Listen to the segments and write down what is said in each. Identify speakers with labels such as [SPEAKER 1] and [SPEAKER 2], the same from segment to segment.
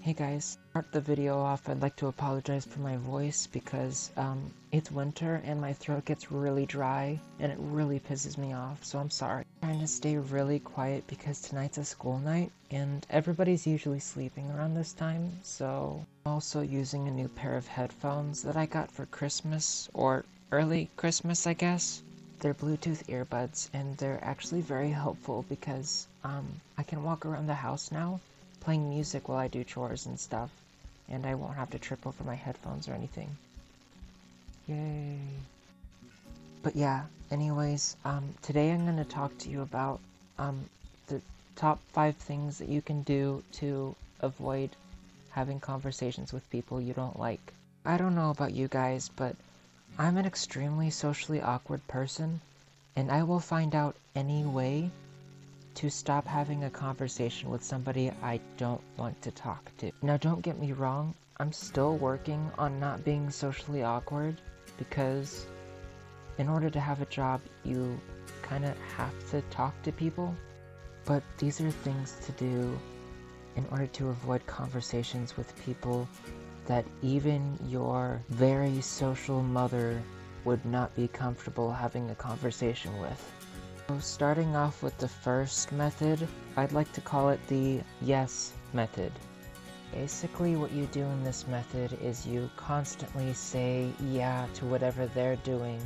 [SPEAKER 1] Hey guys, to start the video off, I'd like to apologize for my voice because it's winter and my throat gets really dry and it really pisses me off, so I'm sorry. I'm trying to stay really quiet because tonight's a school night and everybody's usually sleeping around this time, so I'm also using a new pair of headphones that I got for Christmas, or early Christmas I guess. They're Bluetooth earbuds and they're actually very helpful because I can walk around the house now playing music while I do chores and stuff, and I won't have to trip over my headphones or anything. Yay. But yeah, anyways, today I'm going to talk to you about the top 5 things that you can do to avoid having conversations with people you don't like. I don't know about you guys, but I'm an extremely socially awkward person, and I will find out any way to stop having a conversation with somebody I don't want to talk to. Now don't get me wrong, I'm still working on not being socially awkward because in order to have a job you kind of have to talk to people, but these are things to do in order to avoid conversations with people that even your very social mother would not be comfortable having a conversation with. So starting off with the first method, I'd like to call it the yes method. Basically what you do in this method is you constantly say yeah to whatever they're doing,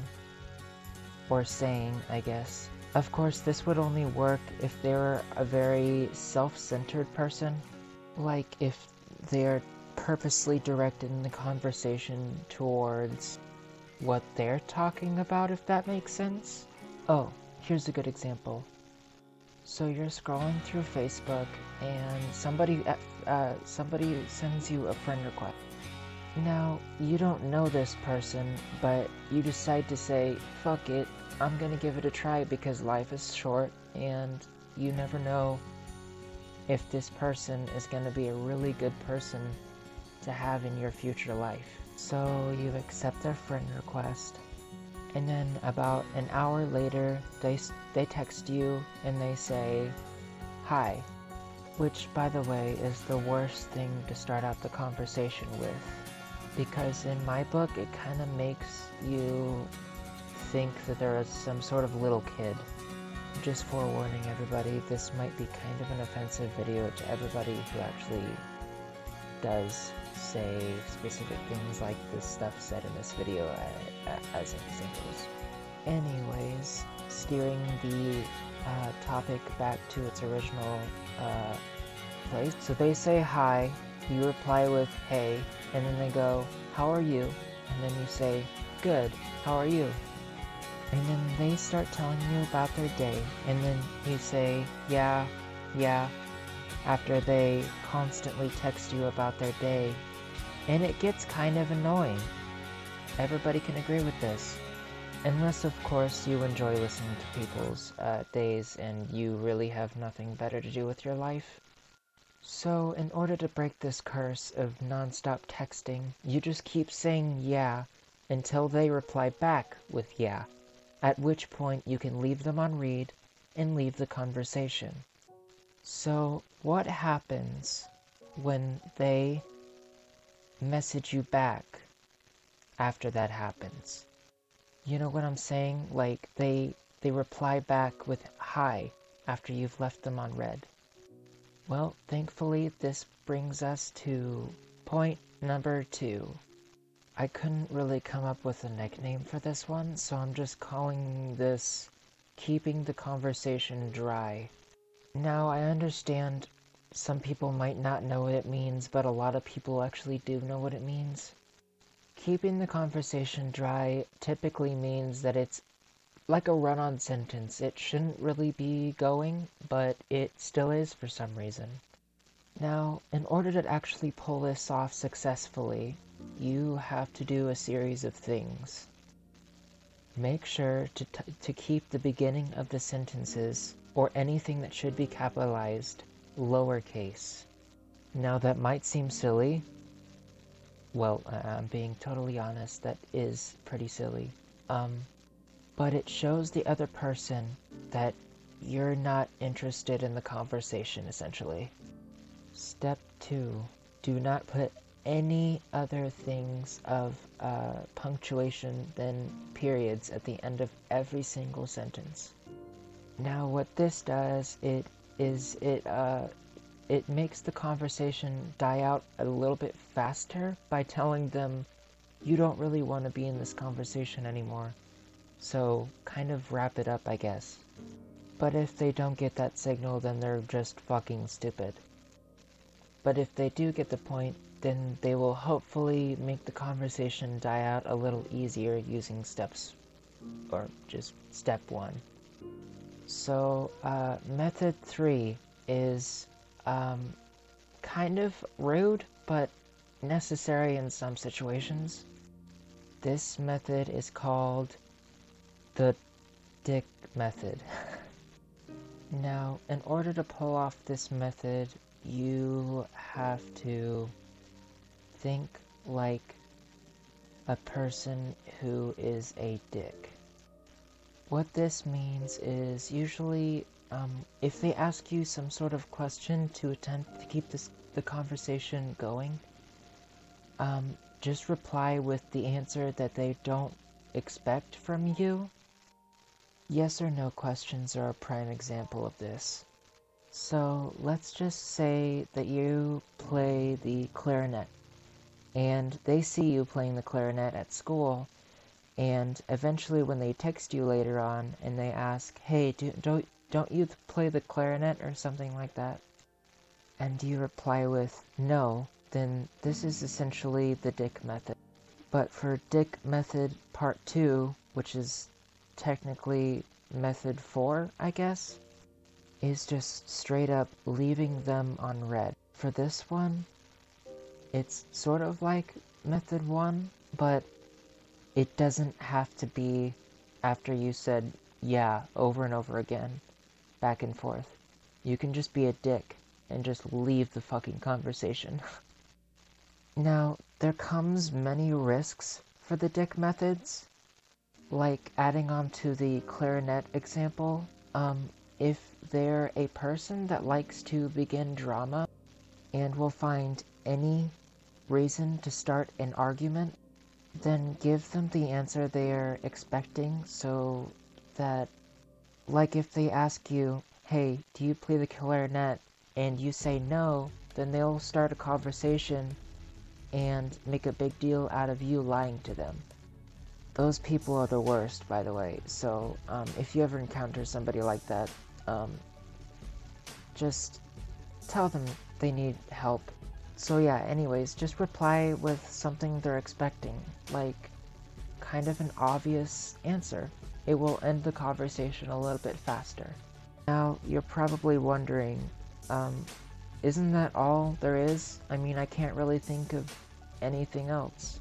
[SPEAKER 1] or saying, I guess. Of course, this would only work if they're a very self-centered person, like if they're purposely directing the conversation towards what they're talking about, if that makes sense. Oh, here's a good example. So you're scrolling through Facebook and somebody sends you a friend request. Now, you don't know this person, but you decide to say, fuck it, I'm gonna give it a try because life is short and you never know if this person is gonna be a really good person to have in your future life. So you accept their friend request, and then about an hour later they text you and they say hi, which by the way is the worst thing to start out the conversation with, because in my book it kind of makes you think that there is some sort of little kid. Just forewarning everybody, this might be kind of an offensive video to everybody who actually does say specific things like the stuff said in this video as examples. Anyways, steering the topic back to its original place. So they say hi, you reply with hey, and then they go, how are you? And then you say, good, how are you? And then they start telling you about their day, and then you say, yeah, after they constantly text you about their day. And it gets kind of annoying. Everybody can agree with this. Unless, of course, you enjoy listening to people's days and you really have nothing better to do with your life. So, in order to break this curse of non-stop texting, you just keep saying yeah until they reply back with yeah, at which point you can leave them on read and leave the conversation. So, what happens when they message you back after that happens? You know what I'm saying? Like, they reply back with hi after you've left them on read. Well, thankfully, this brings us to point number 2. I couldn't really come up with a nickname for this one, so I'm just calling this keeping the conversation dry. Now, I understand some people might not know what it means, but a lot of people actually do know what it means. Keeping the conversation dry typically means that it's like a run-on sentence. It shouldn't really be going, but it still is for some reason. Now, in order to actually pull this off successfully, you have to do a series of things. Make sure to keep the beginning of the sentences, or anything that should be capitalized, lowercase. Now that might seem silly. Well, I'm being totally honest, that is pretty silly. But it shows the other person that you're not interested in the conversation, essentially. Step 2. do not put any other things of punctuation than periods at the end of every single sentence. Now what this does, it makes the conversation die out a little bit faster by telling them you don't really want to be in this conversation anymore. So kind of wrap it up, I guess. But if they don't get that signal, then they're just fucking stupid. But if they do get the point, then they will hopefully make the conversation die out a little easier using steps, or just step 1. So, method 3 is kind of rude, but necessary in some situations. This method is called the dick method. Now, in order to pull off this method, you have to think like a person who is a dick. What this means is usually if they ask you some sort of question to attempt to keep the conversation going, just reply with the answer that they don't expect from you. Yes or no questions are a prime example of this. So let's just say that you play the clarinet, and they see you playing the clarinet at school, and eventually when they text you later on and they ask, hey, don't you play the clarinet or something like that? And you reply with no, then this is essentially the dick method. But for dick method part 2, which is technically method 4, I guess, is just straight up leaving them on red. For this one, it's sort of like method 1, but it doesn't have to be after you said yeah over and over again, back and forth. You can just be a dick and just leave the fucking conversation. Now, there comes many risks for the dick methods, like adding on to the clarinet example. If they're a person that likes to begin drama and will find any reason to start an argument, then give them the answer they're expecting, so that, like if they ask you, hey, do you play the clarinet, and you say no, then they'll start a conversation and make a big deal out of you lying to them. Those people are the worst, by the way, so if you ever encounter somebody like that, just tell them they need help. So yeah, anyways, just reply with something they're expecting, like kind of an obvious answer. It will end the conversation a little bit faster. Now, you're probably wondering, isn't that all there is? I mean, I can't really think of anything else.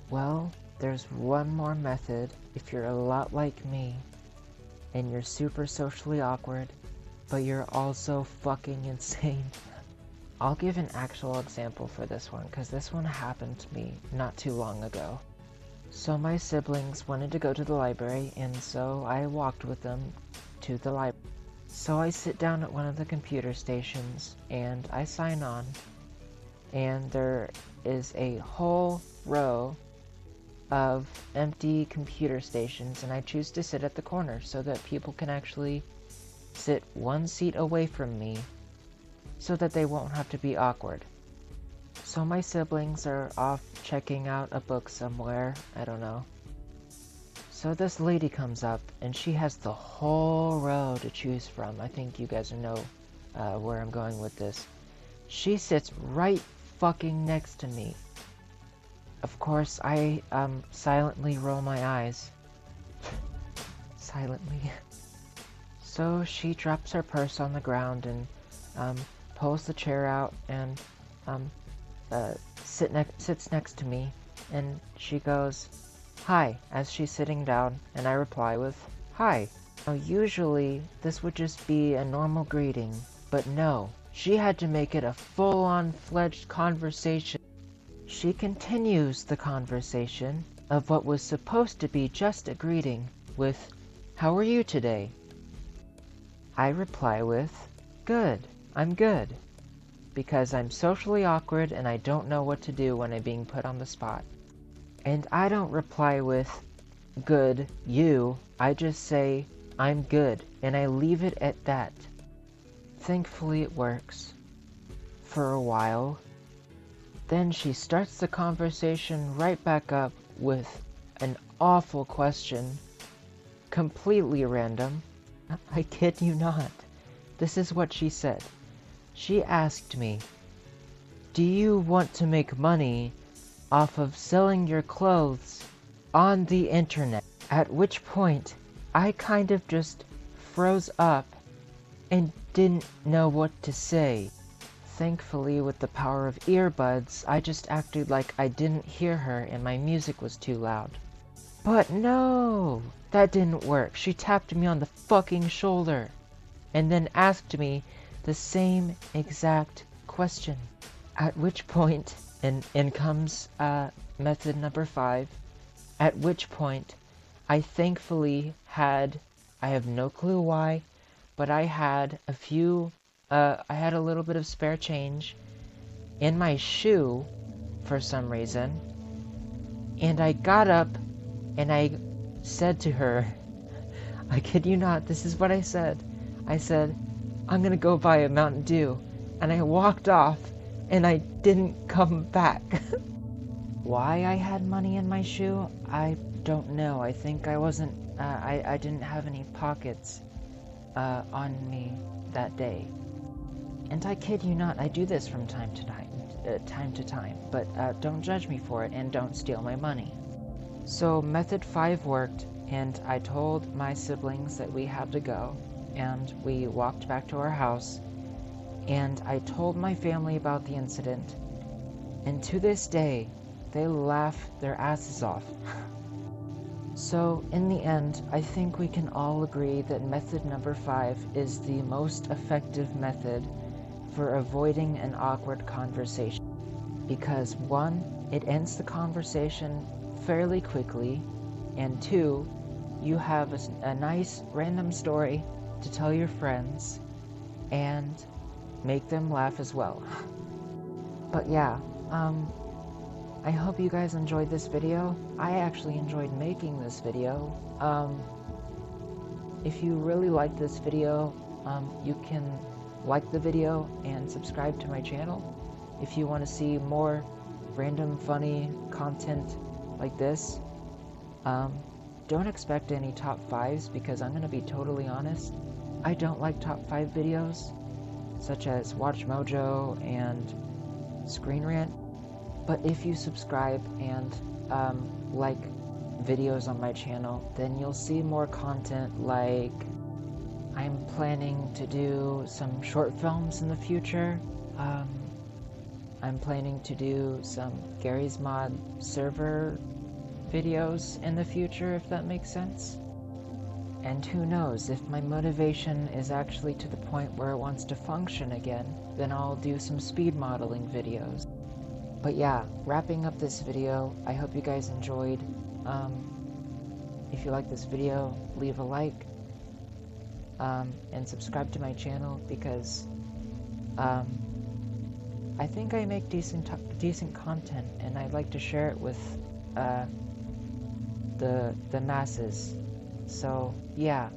[SPEAKER 1] Well, there's one more method if you're a lot like me, and you're super socially awkward, but you're also fucking insane. I'll give an actual example for this one, because this one happened to me not too long ago. So my siblings wanted to go to the library, and so I walked with them to the library. So I sit down at one of the computer stations, and I sign on, and there is a whole row of empty computer stations, and I choose to sit at the corner so that people can actually sit one seat away from me so that they won't have to be awkward. So my siblings are off checking out a book somewhere, I don't know. So this lady comes up, and she has the whole row to choose from. I think you guys know where I'm going with this. She sits right fucking next to me. Of course, I silently roll my eyes. Silently. So she drops her purse on the ground and pulls the chair out and sits next to me, and she goes, "Hi," as she's sitting down, and I reply with, "Hi." Now usually this would just be a normal greeting, but no, she had to make it a full-on fledged conversation. She continues the conversation of what was supposed to be just a greeting with, "How are you today?" I reply with, "Good, I'm good." because I'm socially awkward and I don't know what to do when I'm being put on the spot. And I don't reply with, "Good, you." I just say, "I'm good," and I leave it at that. Thankfully it works. For a while. Then she starts the conversation right back up with an awful question. Completely random. I kid you not. This is what she said. She asked me, "Do you want to make money off of selling your clothes on the internet?" At which point, I kind of just froze up and didn't know what to say. Thankfully, with the power of earbuds, I just acted like I didn't hear her and my music was too loud. But no! That didn't work. She tapped me on the fucking shoulder and then asked me the same exact question. At which point, in comes method number 5, at which point I thankfully had, I have no clue why, but I had I had a little bit of spare change in my shoe for some reason, and I got up and I said to her, I kid you not, this is what I said. I said, "I'm gonna go buy a Mountain Dew," and I walked off and I didn't come back. Why I had money in my shoe, I don't know. I think I wasn't, I didn't have any pockets on me that day. And I kid you not, I do this from time to time, but don't judge me for it and don't steal my money. So method 5 worked, and I told my siblings that we had to go, and we walked back to our house, and I told my family about the incident, and to this day, they laugh their asses off. So, in the end, I think we can all agree that method number 5 is the most effective method for avoiding an awkward conversation. Because 1, it ends the conversation fairly quickly, and 2, you have a nice random story to tell your friends and make them laugh as well. But yeah, I hope you guys enjoyed this video. I actually enjoyed making this video. If you really like this video, you can like the video and subscribe to my channel. If you want to see more random funny content like this, don't expect any top 5s, because I'm going to be totally honest, I don't like top 5 videos, such as Watch Mojo and Screen Rant. But if you subscribe and like videos on my channel, then you'll see more content. Like, I'm planning to do some short films in the future. I'm planning to do some Gary's Mod server videos in the future, if that makes sense. And who knows, if my motivation is actually to the point where it wants to function again, then I'll do some speed modeling videos. But yeah, wrapping up this video, I hope you guys enjoyed. If you like this video, leave a like, and subscribe to my channel, because I think I make decent content, and I'd like to share it with the masses. So yeah,